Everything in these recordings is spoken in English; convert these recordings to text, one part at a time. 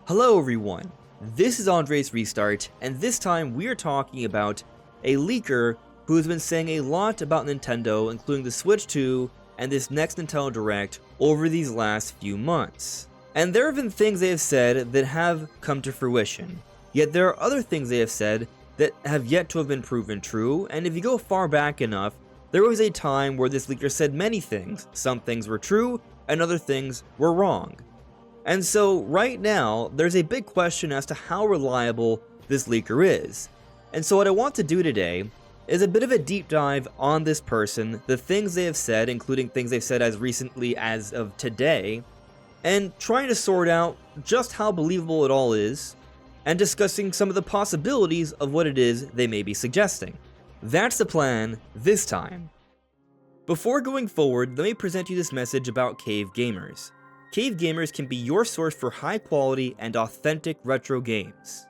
Hello everyone, this is AndresRestart, and this time we are talking about a leaker who has been saying a lot about Nintendo, including the Switch 2 and this next Nintendo Direct over these last few months. And there have been things they have said that have come to fruition, yet there are other things they have said that have yet to have been proven true, and if you go far back enough, there was a time where this leaker said many things. Some things were true, and other things were wrong. And so, right now, there's a big question as to how reliable this leaker is. And so what I want to do today is a bit of a deep dive on this person, the things they have said, including things they've said as recently as of today, and trying to sort out just how believable it all is, and discussing some of the possibilities of what it is they may be suggesting. That's the plan this time. Before going forward, let me present you this message about Cave Gamers. Cave Gamers can be your source for high quality and authentic retro games.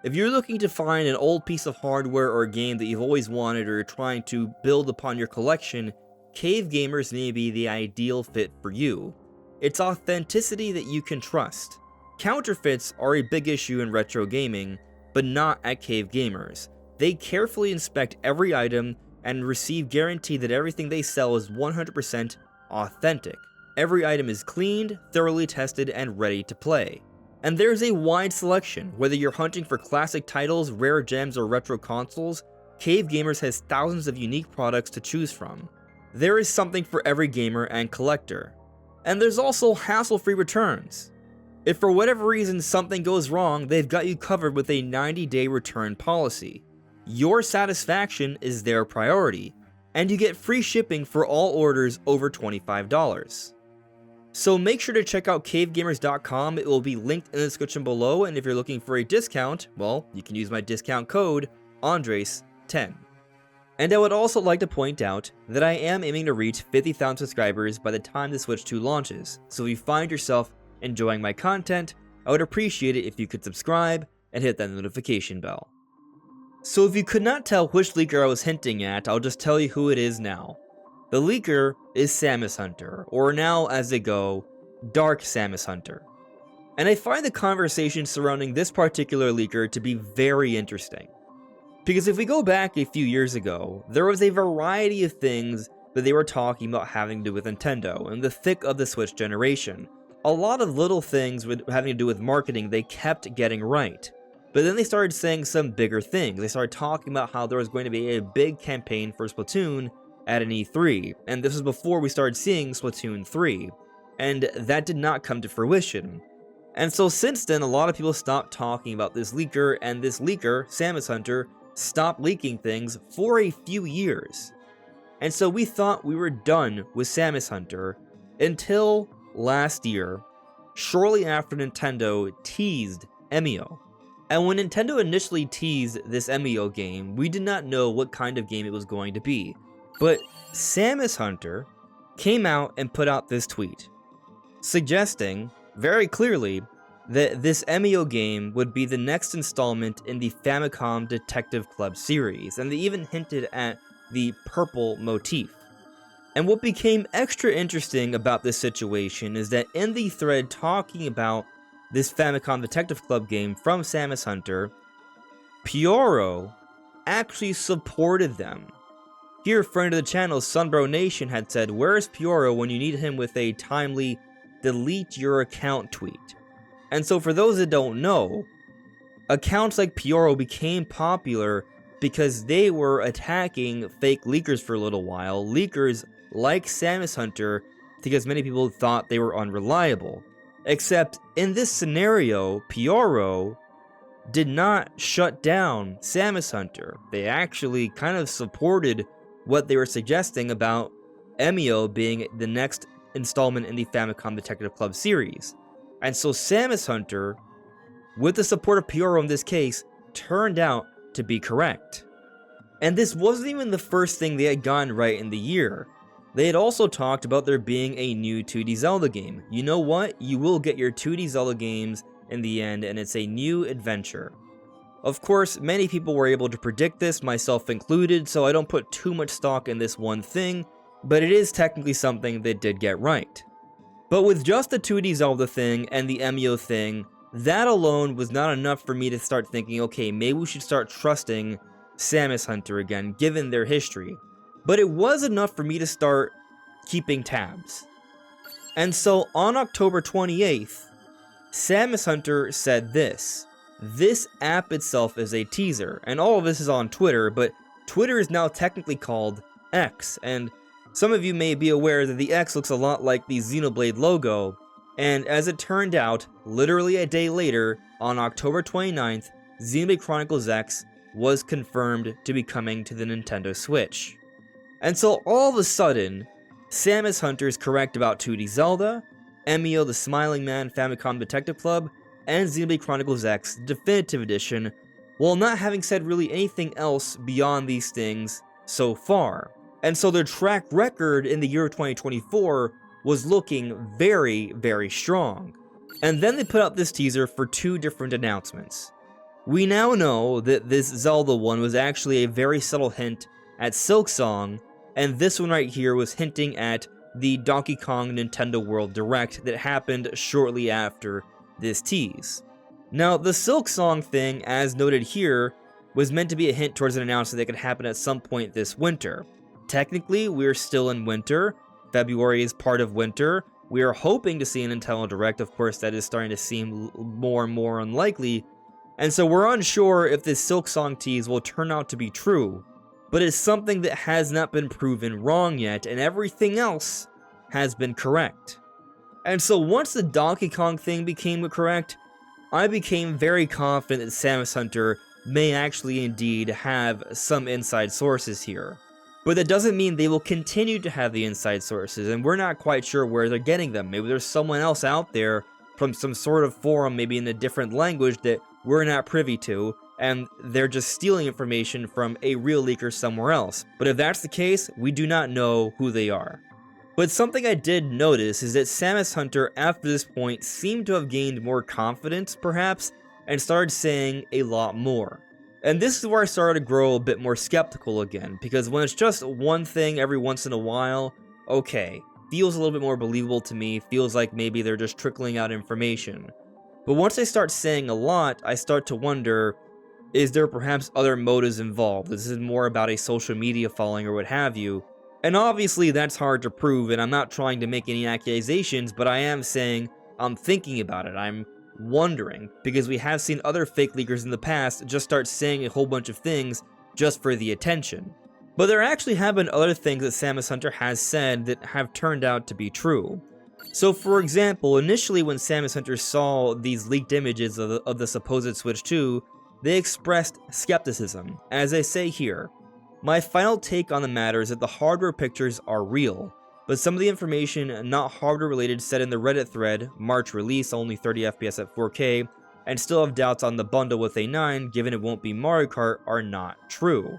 If you're looking to find an old piece of hardware or a game that you've always wanted or you're trying to build upon your collection, Cave Gamers may be the ideal fit for you. It's authenticity that you can trust. Counterfeits are a big issue in retro gaming, but not at Cave Gamers. They carefully inspect every item and receive guarantee that everything they sell is 100% authentic. Every item is cleaned, thoroughly tested, and ready to play. And there's a wide selection. Whether you're hunting for classic titles, rare gems, or retro consoles, Cave Gamers has thousands of unique products to choose from. There is something for every gamer and collector. And there's also hassle-free returns. If for whatever reason something goes wrong, they've got you covered with a 90-day return policy. Your satisfaction is their priority, and you get free shipping for all orders over $25. So make sure to check out cavegamers.com, it will be linked in the description below, and if you're looking for a discount, well, you can use my discount code, Andres10. And I would also like to point out that I am aiming to reach 50,000 subscribers by the time the Switch 2 launches, so if you find yourself enjoying my content, I would appreciate it if you could subscribe and hit that notification bell. So if you could not tell which leaker I was hinting at, I'll just tell you who it is now. The leaker is Samus Hunter, or now as they go, Dark Samus Hunter. And I find the conversation surrounding this particular leaker to be very interesting. Because if we go back a few years ago, there was a variety of things that they were talking about having to do with Nintendo in the thick of the Switch generation. A lot of little things having to do with marketing they kept getting right. But then they started saying some bigger things. They started talking about how there was going to be a big campaign for Splatoon at an E3, and this was before we started seeing Splatoon 3, and that did not come to fruition. And so since then, a lot of people stopped talking about this leaker, and this leaker, Samus Hunter, stopped leaking things for a few years. And so we thought we were done with Samus Hunter until last year, shortly after Nintendo teased Emio. And when Nintendo initially teased this Emio game, we did not know what kind of game it was going to be. But Samus Hunter came out and put out this tweet, suggesting very clearly that this Emio game would be the next installment in the Famicom Detective Club series, and they even hinted at the purple motif. And what became extra interesting about this situation is that in the thread talking about this Famicom Detective Club game from Samus Hunter, Pyoro actually supported them. Here, friend of the channel, Sunbro Nation had said, "Where's Pyoro when you need him with a timely delete your account tweet?" And so for those that don't know, accounts like Pyoro became popular because they were attacking fake leakers for a little while, leakers like Samus Hunter, because many people thought they were unreliable. Except in this scenario, Pyoro did not shut down Samus Hunter. They actually kind of supported what they were suggesting about Emio being the next installment in the Famicom Detective Club series. And so Samus Hunter, with the support of Pyoro in this case, turned out to be correct. And this wasn't even the first thing they had gotten right in the year. They had also talked about there being a new 2D Zelda game. You know what? You will get your 2D Zelda games in the end, and it's a new adventure. Of course, many people were able to predict this, myself included, so I don't put too much stock in this one thing. but it is technically something they did get right. But with just the 2D Zelda thing and the Emio thing, that alone was not enough for me to start thinking, okay, maybe we should start trusting Samus Hunter again, given their history. But it was enough for me to start keeping tabs. And so on October 28th, Samus Hunter said this. This app itself is a teaser, and all of this is on Twitter, but Twitter is now technically called X, and some of you may be aware that the X looks a lot like the Xenoblade logo, and as it turned out, literally a day later, on October 29th, Xenoblade Chronicles X was confirmed to be coming to the Nintendo Switch. And so all of a sudden, Samus Hunter is correct about 2D Zelda, Emio the Smiling Man Famicom Detective Club, and Xenoblade Chronicles X Definitive Edition, while not having said really anything else beyond these things so far. And so their track record in the year of 2024 was looking very, very strong. And then they put out this teaser for 2 different announcements. We now know that this Zelda one was actually a very subtle hint at Silksong, and this one right here was hinting at the Donkey Kong Nintendo World Direct that happened shortly after this tease. Now, the Silksong thing, as noted here, was meant to be a hint towards an announcement that could happen at some point this winter. Technically, we're still in winter. February is part of winter. We are hoping to see a Nintendo Direct. Of course, that is starting to seem more and more unlikely. And so we're unsure if this Silksong tease will turn out to be true. But it's something that has not been proven wrong yet, and everything else has been correct. And so once the Donkey Kong thing became correct, I became very confident that Samus Hunter may actually indeed have some inside sources here. But that doesn't mean they will continue to have the inside sources, and we're not quite sure where they're getting them. Maybe there's someone else out there from some sort of forum, maybe in a different language that we're not privy to, and they're just stealing information from a real leaker somewhere else. But if that's the case, we do not know who they are. But something I did notice is that Samus Hunter, after this point, seemed to have gained more confidence, perhaps, and started saying a lot more. And this is where I started to grow a bit more skeptical again, because when it's just one thing every once in a while, okay, feels a little bit more believable to me, feels like maybe they're just trickling out information. But once they start saying a lot, I start to wonder, is there perhaps other motives involved? This is more about a social media following or what have you. And obviously that's hard to prove, and I'm not trying to make any accusations, but I am saying I'm thinking about it. I'm wondering, because we have seen other fake leakers in the past just start saying a whole bunch of things just for the attention. But there actually have been other things that Samus Hunter has said that have turned out to be true. So for example, initially when Samus Hunter saw these leaked images of the supposed Switch 2, they expressed skepticism. As they say here, my final take on the matter is that the hardware pictures are real, but some of the information not hardware related said in the Reddit thread, March release, only 30 FPS at 4K, and still have doubts on the bundle with A9 given it won't be Mario Kart are not true.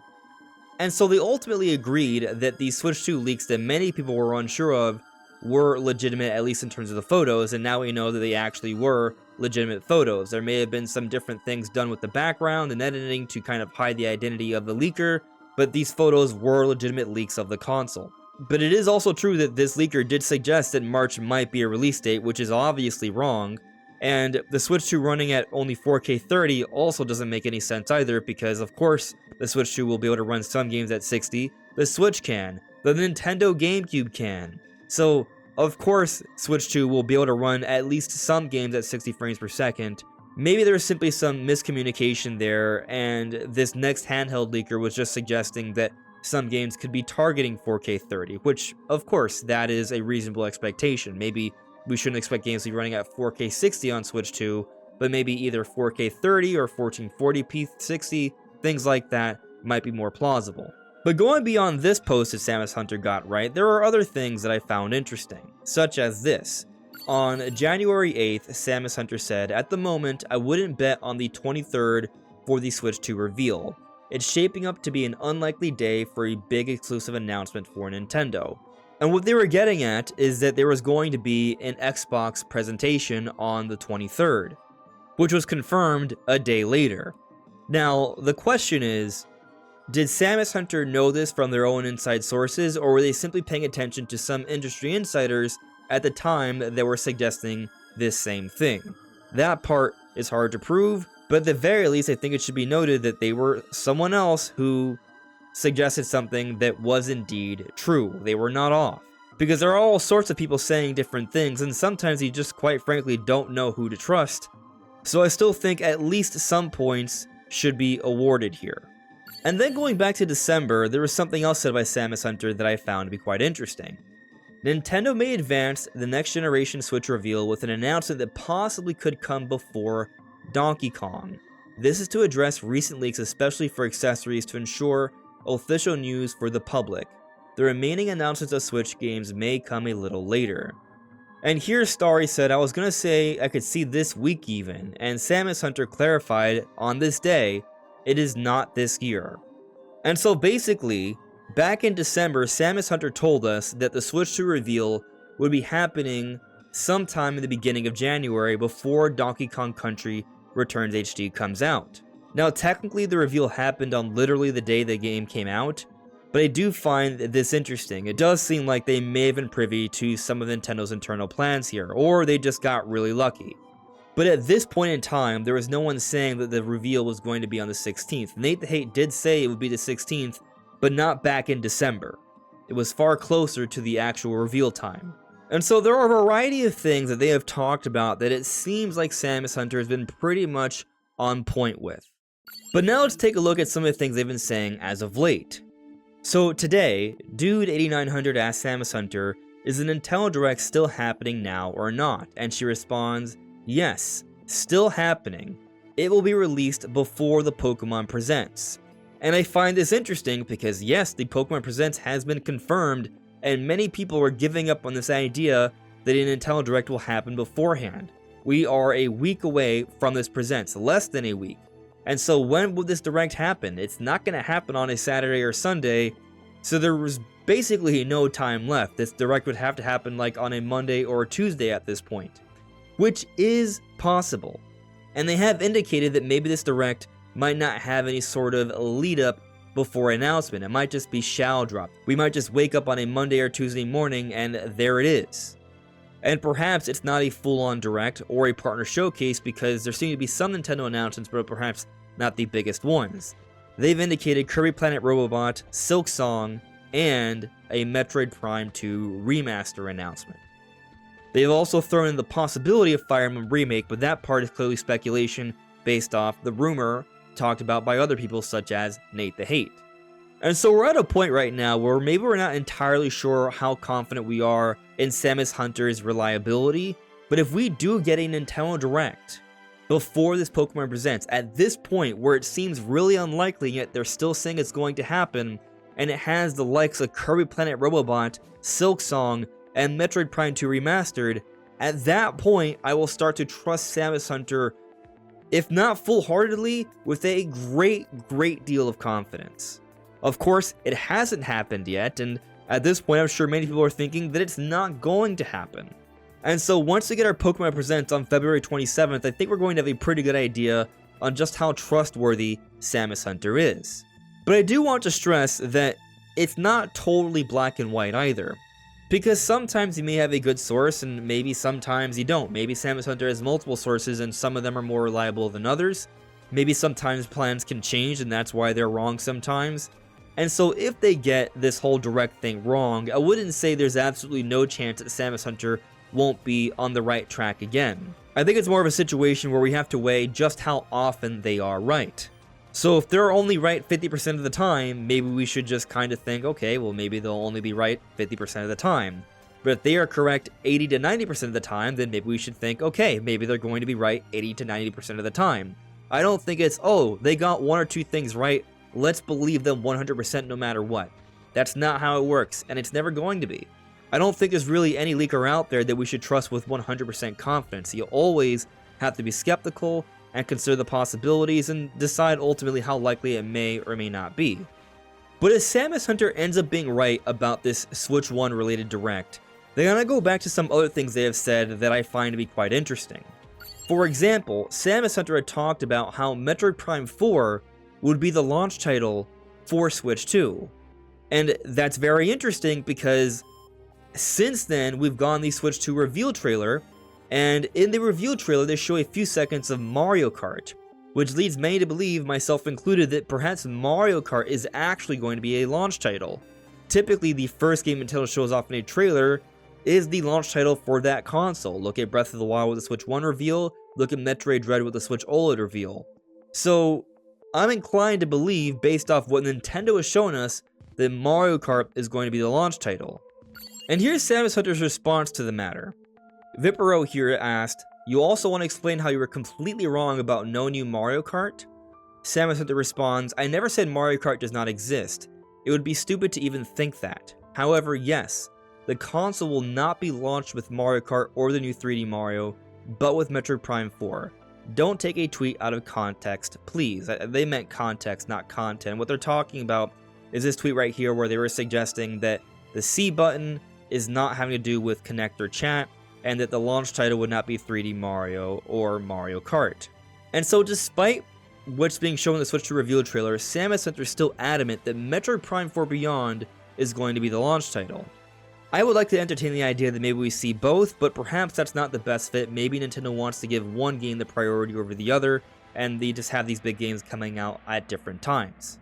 And so they ultimately agreed that the Switch 2 leaks that many people were unsure of were legitimate, at least in terms of the photos, and now we know that they actually were legitimate photos. There may have been some different things done with the background and editing to kind of hide the identity of the leaker, but these photos were legitimate leaks of the console. But it is also true that this leaker did suggest that March might be a release date, which is obviously wrong, and the Switch 2 running at only 4K 30 also doesn't make any sense either, because of course the Switch 2 will be able to run some games at 60, the Switch can, the Nintendo GameCube can. So, of course, Switch 2 will be able to run at least some games at 60 frames per second. Maybe there's simply some miscommunication there, and this next handheld leaker was just suggesting that some games could be targeting 4K 30, which, of course, that is a reasonable expectation. Maybe we shouldn't expect games to be running at 4K 60 on Switch 2, but maybe either 4K 30 or 1440p 60, things like that might be more plausible. But going beyond this post that Samus Hunter got right, there are other things that I found interesting, such as this. On January 8th, Samus Hunter said, "At the moment, I wouldn't bet on the 23rd for the Switch 2 reveal. It's shaping up to be an unlikely day for a big exclusive announcement for Nintendo." And what they were getting at is that there was going to be an Xbox presentation on the 23rd, which was confirmed a day later. Now, the question is, Did Samus Hunter know this from their own inside sources, or were they simply paying attention to some industry insiders at the time that were suggesting this same thing? That part is hard to prove, but at the very least, I think it should be noted that they were someone else who suggested something that was indeed true. They were not off. Because there are all sorts of people saying different things, and sometimes you just quite frankly don't know who to trust. So I still think at least some points should be awarded here. And then going back to December, there was something else said by Samus Hunter that I found to be quite interesting. Nintendo may advance the next generation Switch reveal with an announcement that possibly could come before Donkey Kong. This is to address recent leaks, especially for accessories, to ensure official news for the public. The remaining announcements of Switch games may come a little later. And here Starry said, I was gonna say I could see this week even, and Samus Hunter clarified on this day, it is not this year. And so basically, back in December, Samus Hunter told us that the Switch 2 reveal would be happening sometime in the beginning of January before Donkey Kong Country Returns HD comes out. Now technically the reveal happened on literally the day the game came out, but I do find this interesting. It does seem like they may have been privy to some of Nintendo's internal plans here, or they just got really lucky. But at this point in time, there was no one saying that the reveal was going to be on the 16th. Nate the Hate did say it would be the 16th, but not back in December. It was far closer to the actual reveal time. And so there are a variety of things that they have talked about that it seems like Samus Hunter has been pretty much on point with. But now let's take a look at some of the things they've been saying as of late. So today, Dude8900 asked Samus Hunter, is the Nintendo Direct still happening now or not? And she responds, yes, still happening. It will be released before the Pokemon Presents. And I find this interesting because yes, the Pokemon Presents has been confirmed, and many people are giving up on this idea that a Nintendo Direct will happen beforehand. We are a week away from this Presents, less than a week. And so when will this Direct happen? It's not going to happen on a Saturday or Sunday, so there was basically no time left. This Direct would have to happen like on a Monday or a Tuesday at this point, which is possible. And they have indicated that maybe this Direct might not have any sort of lead up before announcement. It might just be shall drop. We might just wake up on a Monday or Tuesday morning and there it is. And perhaps it's not a full-on Direct or a partner showcase because there seem to be some Nintendo announcements, but perhaps not the biggest ones. They've indicated Kirby Planet Robobot, Silk Song, and a Metroid Prime 2 remaster announcement. They've also thrown in the possibility of Fire Emblem Remake, but that part is clearly speculation based off the rumor talked about by other people such as Nate the Hate. And so we're at a point right now where maybe we're not entirely sure how confident we are in Samus Hunter's reliability, but if we do get a Nintendo Direct before this Pokemon Presents, at this point where it seems really unlikely yet they're still saying it's going to happen, and it has the likes of Kirby Planet Robobot, Silk Song, and Metroid Prime 2 Remastered, at that point I will start to trust Samus Hunter, if not full-heartedly, with a great deal of confidence. Of course, it hasn't happened yet, and at this point I'm sure many people are thinking that it's not going to happen. And so once we get our Pokemon Presents on February 27th, I think we're going to have a pretty good idea on just how trustworthy Samus Hunter is. But I do want to stress that it's not totally black and white either. Because sometimes you may have a good source and maybe sometimes you don't. Maybe Samus Hunter has multiple sources and some of them are more reliable than others. Maybe sometimes plans can change and that's why they're wrong sometimes. And so if they get this whole Direct thing wrong, I wouldn't say there's absolutely no chance that Samus Hunter won't be on the right track again. I think it's more of a situation where we have to weigh just how often they are right. So if they're only right 50% of the time, maybe we should just kind of think, okay, well maybe they'll only be right 50% of the time. But if they are correct 80 to 90% of the time, then maybe we should think, okay, maybe they're going to be right 80 to 90% of the time. I don't think it's, oh, they got one or two things right, let's believe them 100% no matter what. That's not how it works, and it's never going to be. I don't think there's really any leaker out there that we should trust with 100% confidence. You always have to be skeptical and consider the possibilities and decide ultimately how likely it may or may not be. But if Samus Hunter ends up being right about this Switch 1 related Direct, they're gonna go back to some other things they have said that I find to be quite interesting. For example, Samus Hunter had talked about how Metroid Prime 4 would be the launch title for Switch 2. And that's very interesting because since then, we've gotten the Switch 2 reveal trailer, and in the reveal trailer, they show a few seconds of Mario Kart, which leads many to believe, myself included, that perhaps Mario Kart is actually going to be a launch title. Typically, the first game Nintendo shows off in a trailer is the launch title for that console. Look at Breath of the Wild with the Switch 1 reveal, look at Metroid Dread with the Switch OLED reveal. So, I'm inclined to believe, based off what Nintendo has shown us, that Mario Kart is going to be the launch title. And here's Samus Hunter's response to the matter. Vipero here asked, "You also want to explain how you were completely wrong about no new Mario Kart?" Samus Hunter responds, "I never said Mario Kart does not exist. It would be stupid to even think that. However, yes, the console will not be launched with Mario Kart or the new 3D Mario, but with Metroid Prime 4. Don't take a tweet out of context, please." They meant context, not content. What they're talking about is this tweet right here where they were suggesting that the C button is not having to do with Connect or Chat, and that the launch title would not be 3D Mario or Mario Kart. And so despite what's being shown in the Switch 2 reveal trailer, Samus Hunter is still adamant that Metroid Prime 4 Beyond is going to be the launch title. I would like to entertain the idea that maybe we see both, but perhaps that's not the best fit. Maybe Nintendo wants to give one game the priority over the other, and they just have these big games coming out at different times.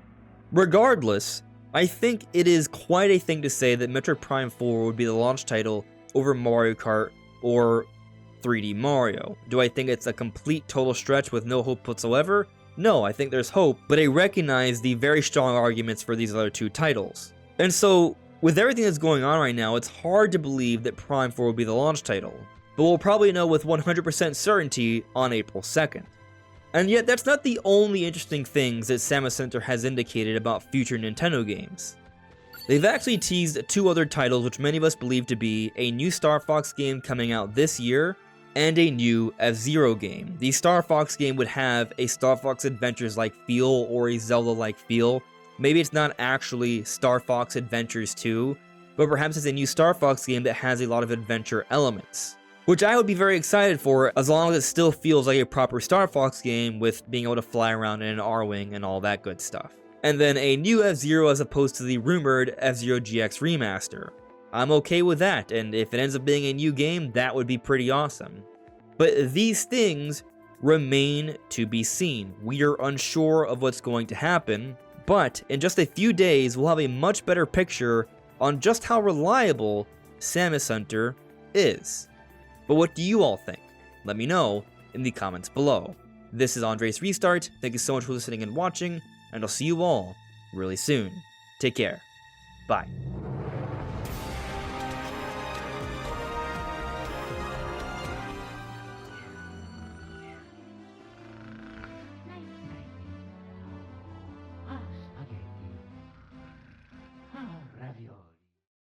Regardless, I think it is quite a thing to say that Metroid Prime 4 would be the launch title over Mario Kart or 3D Mario. Do I think it's a complete total stretch with no hope whatsoever? No, I think there's hope, but I recognize the very strong arguments for these other two titles. And so, with everything that's going on right now, it's hard to believe that Prime 4 will be the launch title, but we'll probably know with 100% certainty on April 2nd. And yet, that's not the only interesting things that Samus Hunter has indicated about future Nintendo games. They've actually teased two other titles which many of us believe to be a new Star Fox game coming out this year, and a new F-Zero game. The Star Fox game would have a Star Fox Adventures-like feel, or a Zelda-like feel. Maybe it's not actually Star Fox Adventures 2, but perhaps it's a new Star Fox game that has a lot of adventure elements, which I would be very excited for, as long as it still feels like a proper Star Fox game with being able to fly around in an R-Wing and all that good stuff. And then a new F-Zero as opposed to the rumored F-Zero GX remaster. I'm okay with that, and if it ends up being a new game, that would be pretty awesome. But these things remain to be seen. We are unsure of what's going to happen, but in just a few days, we'll have a much better picture on just how reliable Samus Hunter is. But what do you all think? Let me know in the comments below. This is AndresRestart. Thank you so much for listening and watching, and I'll see you all really soon. Take care. Bye.